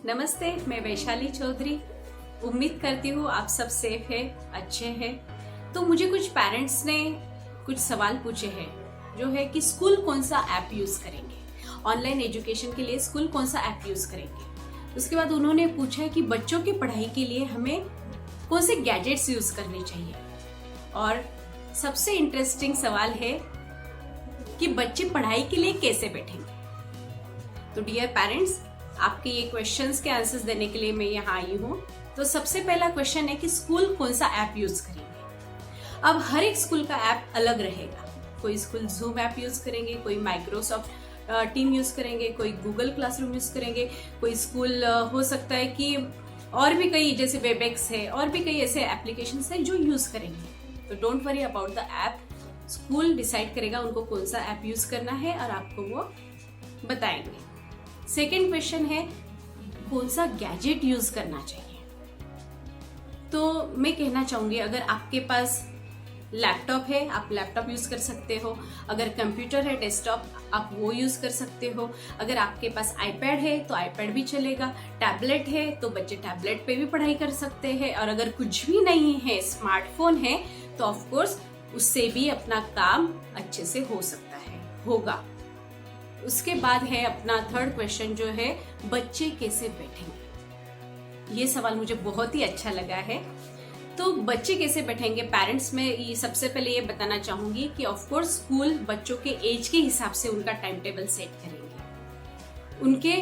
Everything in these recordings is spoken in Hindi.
नमस्ते, मैं वैशाली चौधरी। उम्मीद करती हूँ आप सब सेफ है, अच्छे हैं। तो मुझे कुछ पेरेंट्स ने कुछ सवाल पूछे हैं, जो है कि स्कूल कौन सा ऐप यूज करेंगे, ऑनलाइन एजुकेशन के लिए स्कूल कौन सा ऐप यूज करेंगे। उसके बाद उन्होंने पूछा है कि बच्चों की पढ़ाई के लिए हमें कौन से गैजेट्स यूज करने चाहिए। और सबसे इंटरेस्टिंग सवाल है कि बच्चे पढ़ाई के लिए कैसे बैठेंगे। तो डियर पेरेंट्स, आपके ये क्वेश्चंस के आंसर्स देने के लिए मैं यहाँ आई हूँ। तो सबसे पहला क्वेश्चन है कि स्कूल कौन सा ऐप यूज करेंगे। अब हर एक स्कूल का ऐप अलग रहेगा। कोई स्कूल जूम ऐप यूज करेंगे, कोई माइक्रोसॉफ्ट टीम यूज करेंगे, कोई गूगल क्लासरूम यूज करेंगे, कोई स्कूल हो सकता है कि और भी कई जैसे वेबएक्स है और भी कई ऐसे एप्लीकेशंस है जो यूज करेंगे। तो don't worry about the app, school decide करेगा उनको कौन सा ऐप यूज करना है और आपको वो बताएंगे। सेकेंड क्वेश्चन है कौन सा गैजेट यूज करना चाहिए। तो मैं कहना चाहूंगी, अगर आपके पास लैपटॉप है आप लैपटॉप यूज कर सकते हो, अगर कंप्यूटर है डेस्कटॉप आप वो यूज कर सकते हो, अगर आपके पास आईपैड है तो आईपैड भी चलेगा, टैबलेट है तो बच्चे टैबलेट पे भी पढ़ाई कर सकते हैं, और अगर कुछ भी नहीं है स्मार्टफोन है तो ऑफ कोर्स उससे भी अपना काम अच्छे से हो सकता है, होगा। उसके बाद है अपना थर्ड क्वेश्चन जो है बच्चे कैसे बैठेंगे। ये सवाल मुझे बहुत ही अच्छा लगा है। तो बच्चे कैसे बैठेंगे, पेरेंट्स में ये सबसे पहले ये बताना चाहूंगी कि ऑफ कोर्स स्कूल बच्चों के एज के हिसाब से उनका टाइम टेबल सेट करेंगे। उनके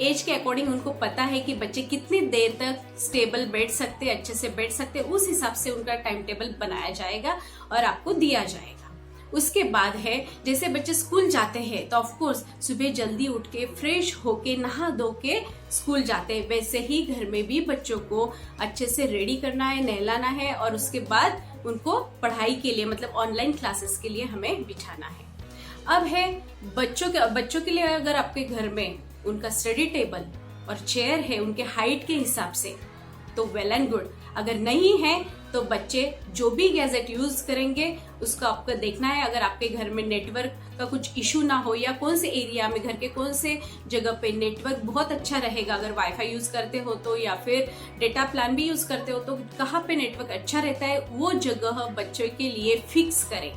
एज के अकॉर्डिंग उनको पता है कि बच्चे कितनी देर तक स्टेबल बैठ सकते, अच्छे से बैठ सकते, उस हिसाब से उनका टाइम टेबल बनाया जाएगा और आपको दिया जाएगा। उसके बाद है जैसे बच्चे स्कूल जाते हैं तो ऑफ कोर्स सुबह जल्दी उठ के फ्रेश होके नहा धो के स्कूल जाते हैं, वैसे ही घर में भी बच्चों को अच्छे से रेडी करना है, नहलाना है और उसके बाद उनको पढ़ाई के लिए मतलब ऑनलाइन क्लासेस के लिए हमें बिठाना है। अब है बच्चों के लिए अगर आपके घर में उनका स्टडी टेबल और चेयर है उनके हाइट के हिसाब से तो वेल एंड गुड। अगर नहीं है तो बच्चे जो भी गैजेट यूज करेंगे उसका आपको देखना है। अगर आपके घर में नेटवर्क का कुछ इशू ना हो या कौन से एरिया में, घर के कौन से जगह पे नेटवर्क बहुत अच्छा रहेगा, अगर वाईफाई यूज करते हो तो या फिर डेटा प्लान भी यूज करते हो तो कहाँ पे नेटवर्क अच्छा रहता है वो जगह बच्चों के लिए फिक्स करें।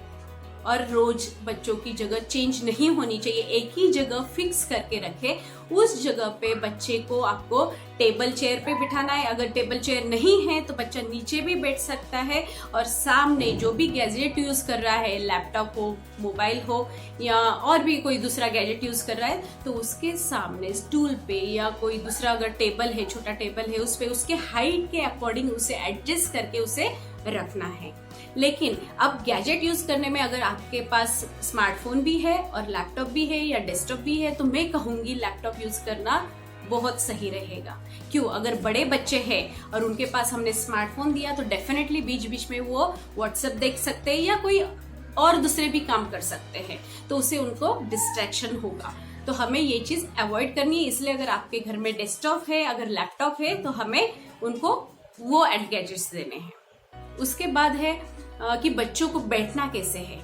और रोज बच्चों की जगह चेंज नहीं होनी चाहिए, एक ही जगह फिक्स करके रखें। उस जगह पे बच्चे को आपको टेबल चेयर पे बिठाना है। अगर टेबल चेयर नहीं है तो बच्चा नीचे भी बैठ सकता है और सामने जो भी गैजेट यूज कर रहा है, लैपटॉप हो, मोबाइल हो या और भी कोई दूसरा गैजेट यूज कर रहा है तो उसके सामने स्टूल पे या कोई दूसरा अगर टेबल है, छोटा टेबल है, उस पे उसके हाइट के अकॉर्डिंग उसे एडजस्ट करके उसे रखना है। लेकिन अब गैजेट यूज करने में अगर आपके पास स्मार्टफोन भी है और लैपटॉप भी है या डेस्कटॉप भी है तो मैं कहूंगी लैपटॉप यूज करना बहुत सही रहेगा। क्यों? अगर बड़े बच्चे हैं और उनके पास हमने स्मार्टफोन दिया तो डेफिनेटली बीच बीच में वो व्हाट्सएप देख सकते हैं या कोई और दूसरे भी काम कर सकते हैं, तो उससे उनको डिस्ट्रैक्शन होगा। तो हमें ये चीज अवॉइड करनी है। इसलिए अगर आपके घर में डेस्कटॉप है, अगर लैपटॉप है तो हमें उनको वो गैजेट्स देने हैं। उसके बाद है कि बच्चों को बैठना कैसे है।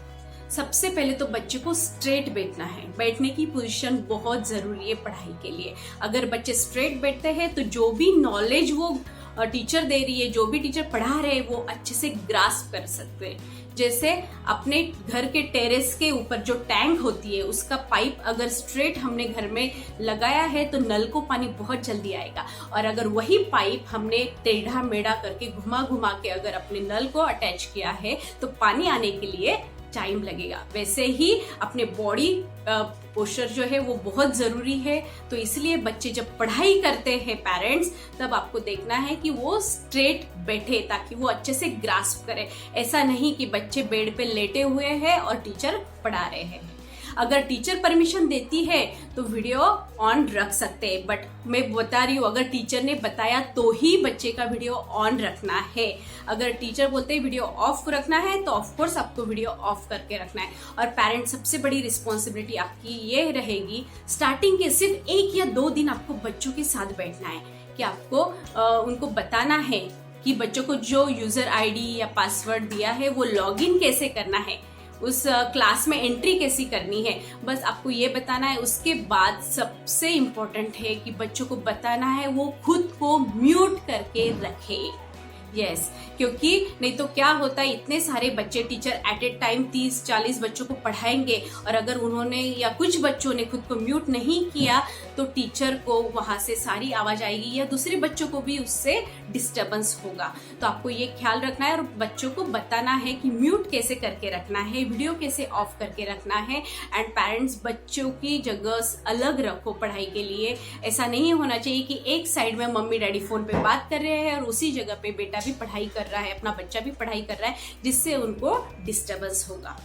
सबसे पहले तो बच्चे को स्ट्रेट बैठना है। बैठने की पोजीशन बहुत जरूरी है पढ़ाई के लिए। अगर बच्चे स्ट्रेट बैठते हैं तो जो भी नॉलेज वो टीचर दे रही है, जो भी टीचर पढ़ा रहे हैं वो अच्छे से ग्रास्प कर सकते हैं। जैसे अपने घर के टेरेस के ऊपर जो टैंक होती है उसका पाइप अगर स्ट्रेट हमने घर में लगाया है तो नल को पानी बहुत जल्दी आएगा, और अगर वही पाइप हमने टेढ़ा मेढ़ा करके घुमा घुमा के अगर अपने नल को अटैच किया है तो पानी आने के लिए टाइम लगेगा। वैसे ही अपने बॉडी पोस्चर जो है वो बहुत जरूरी है। तो इसलिए बच्चे जब पढ़ाई करते हैं पेरेंट्स, तब आपको देखना है कि वो स्ट्रेट बैठे ताकि वो अच्छे से ग्रास्प करे। ऐसा नहीं कि बच्चे बेड पे लेटे हुए हैं और टीचर पढ़ा रहे हैं। अगर टीचर परमिशन देती है तो वीडियो ऑन रख सकते हैं, बट मैं बता रही हूँ अगर टीचर ने बताया तो ही बच्चे का वीडियो ऑन रखना है। अगर टीचर बोलते हैं वीडियो ऑफ रखना है तो ऑफ कोर्स आपको वीडियो ऑफ करके रखना है। और पेरेंट्स सबसे बड़ी रिस्पॉन्सिबिलिटी आपकी ये रहेगी, स्टार्टिंग के सिर्फ 1 या 2 दिन आपको बच्चों के साथ बैठना है कि आपको उनको बताना है कि बच्चों को जो यूजर आईडी या पासवर्ड दिया है वो लॉगिन कैसे करना है। उस क्लास में एंट्री कैसी करनी है, बस आपको ये बताना है। उसके बाद सबसे इम्पोर्टेंट है कि बच्चों को बताना है वो खुद को म्यूट करके रखे। यस, क्योंकि नहीं तो क्या होता है, इतने सारे बच्चे टीचर एट ए टाइम 30-40 बच्चों को पढ़ाएंगे और अगर उन्होंने या कुछ बच्चों ने खुद को म्यूट नहीं किया तो टीचर को वहां से सारी आवाज आएगी या दूसरे बच्चों को भी उससे डिस्टरबेंस होगा। तो आपको ये ख्याल रखना है और बच्चों को बताना है कि म्यूट कैसे करके रखना है, वीडियो कैसे ऑफ करके रखना है। एंड पेरेंट्स बच्चों की जगह अलग रखो पढ़ाई के लिए। ऐसा नहीं होना चाहिए कि एक साइड में मम्मी डैडी फोन पे बात कर रहे हैं और उसी जगह पे बेटा भी पढ़ाई कर रहा है, अपना बच्चा भी पढ़ाई कर रहा है, जिससे उनको डिस्टरबेंस होगा।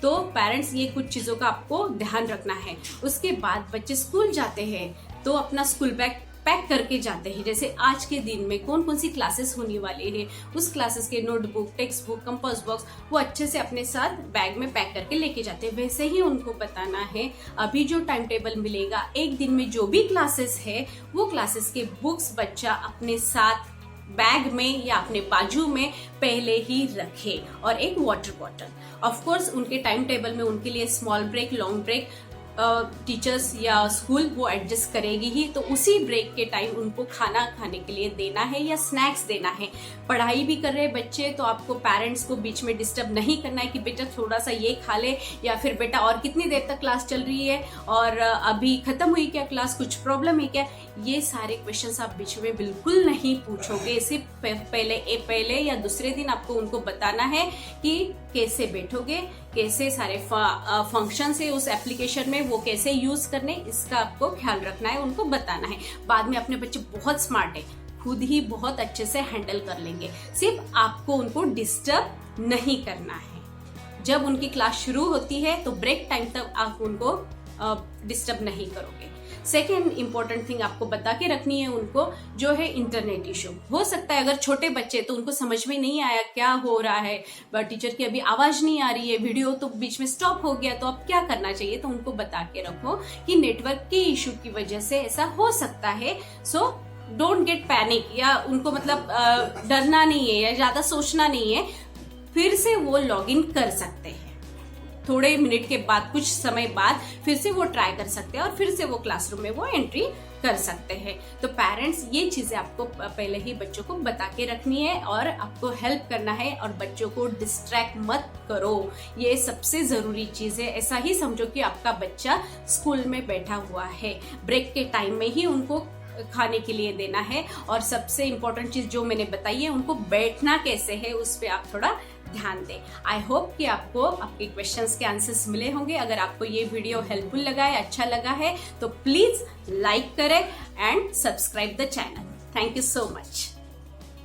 तो पेरेंट्स ये कुछ चीजों का आपको ध्यान रखना है। उसके बाद बच्चे स्कूल जाते हैं तो अपना स्कूल बैग पैक करके जाते हैं। जैसे आज के दिन में कौन कौन सी क्लासेस होने वाले हैं, उस क्लासेस के notebook, text book, compass box वो अच्छे से अपने साथ बैग में पैक करके लेके जाते हैं। वैसे ही उनको बताना है अभी जो टाइम टेबल मिलेगा, एक दिन में जो भी क्लासेस है वो क्लासेस के बुक्स बच्चा अपने साथ बैग में या अपने बाजू में पहले ही रखे और एक वाटर बॉटल। ऑफ कोर्स उनके टाइम टेबल में उनके लिए small break, long break teachers या स्कूल वो एडजस्ट करेगी ही, तो उसी ब्रेक के टाइम उनको खाना खाने के लिए देना है या स्नैक्स देना है। पढ़ाई भी कर रहे बच्चे तो आपको पेरेंट्स को बीच में डिस्टर्ब नहीं करना है कि बेटा थोड़ा सा ये खा ले, या फिर बेटा और कितनी देर तक क्लास चल रही है और अभी खत्म हुई क्या क्लास, कुछ प्रॉब्लम है क्या। ये सारे क्वेश्चंस आप बीच में बिल्कुल नहीं पूछोगे। इससे पहले या दूसरे दिन आपको उनको बताना है कि कैसे बैठोगे, कैसे सारे फंक्शन है उस एप्लीकेशन में वो कैसे यूज करने, इसका आपको ख्याल रखना है, उनको बताना है। बाद में अपने बच्चे बहुत स्मार्ट है, खुद ही बहुत अच्छे से हैंडल कर लेंगे। सिर्फ आपको उनको डिस्टर्ब नहीं करना है। जब उनकी क्लास शुरू होती है तो ब्रेक टाइम तक आप उनको डिस्टर्ब नहीं करोगे। सेकेंड इंपॉर्टेंट थिंग आपको बता के रखनी है उनको, जो है इंटरनेट इशू। हो सकता है अगर छोटे बच्चे तो उनको समझ में नहीं आया क्या हो रहा है, टीचर की अभी आवाज नहीं आ रही है, वीडियो तो बीच में स्टॉप हो गया, तो अब क्या करना चाहिए, तो उनको बता के रखो कि नेटवर्क के इशू की वजह से ऐसा हो सकता है। सो डोंट गेट पैनिक, या उनको मतलब डरना नहीं है या ज्यादा सोचना नहीं है, फिर से वो लॉग इन कर सकते हैं। थोड़े मिनट के बाद, कुछ समय बाद फिर से वो ट्राई कर सकते हैं और फिर से वो क्लासरूम में वो एंट्री कर सकते हैं। तो पेरेंट्स ये चीजें आपको पहले ही बच्चों को बता के रखनी है और आपको हेल्प करना है और बच्चों को डिस्ट्रैक्ट मत करो। ये सबसे जरूरी चीज है। ऐसा ही समझो कि आपका बच्चा स्कूल में बैठा हुआ है, ब्रेक के टाइम में ही उनको खाने के लिए देना है। और सबसे इम्पोर्टेंट चीज जो मैंने बताई है, उनको बैठना कैसे है उस पर आप थोड़ा ध्यान दें। आई होप कि आपको आपके क्वेश्चंस के आंसर्स मिले होंगे। अगर आपको ये वीडियो हेल्पफुल लगा है, अच्छा लगा है, तो प्लीज लाइक करें and subscribe the channel. Thank you so much.